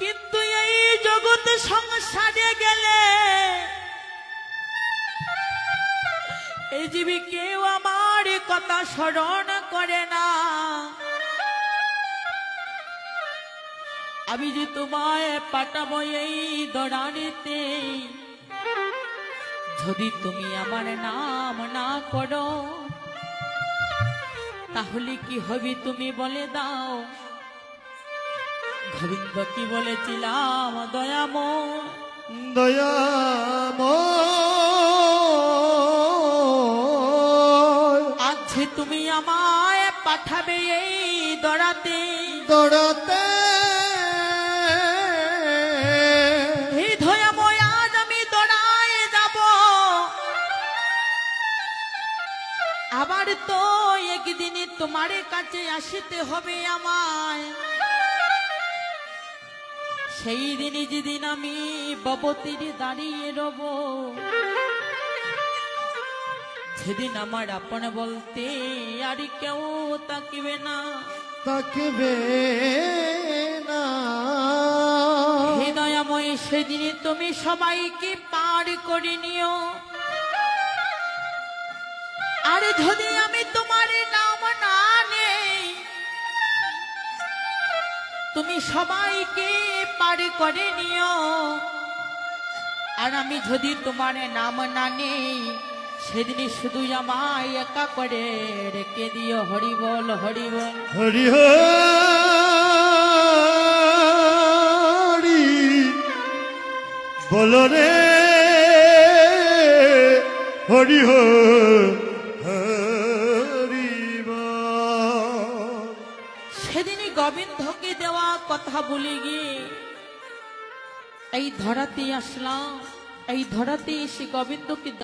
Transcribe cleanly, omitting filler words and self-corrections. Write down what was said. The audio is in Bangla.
কিন্তু এই জগৎ সংসারে গেলে এই জীবী কেউ আমার কথা স্মরণ করে না। আমি যে তোমায় পাঠাবো এই দরানিতে, যদি তুমি আমার নাম না করো তাহলে কি হবে তুমি বলে দাও। গোবিন্দ কি বলেছিলাম দয়াময় দয়াময়, আজ তুমি আমায় পাঠাবে এই দরাতে, দৌড়াতে হে দয়াময় আজ আমি দরায় যাব। আবার তো একদিন তোমার কাছে আসতে হবে আমায়। সেই দিনই যেদিন আমি ভবতীর দাঁড়িয়ে রব, সেদিন আমার আপন বলতে আর কেউ তাকিবে না। তাকবে না। হে দয়াময় সেদিন তুমি সবাইকে পার করে নিও। আর যদি আমি তোমার নাম না নেই, তুমি সবাইকে পার করে নিও। আর আমি যদি তোমার নাম না নেই, সেদিন শুধু আমায় একা করে রেখে দিও। হরি বল হরি বল। হরি হরি বলো রে, হরি হরি বল। সেদিনই গোবিন্দকে দেওয়া কথা বলে গিয়ে এই ধরাতে আসলাম। এই ধরাতে এসে গোবিন্দকে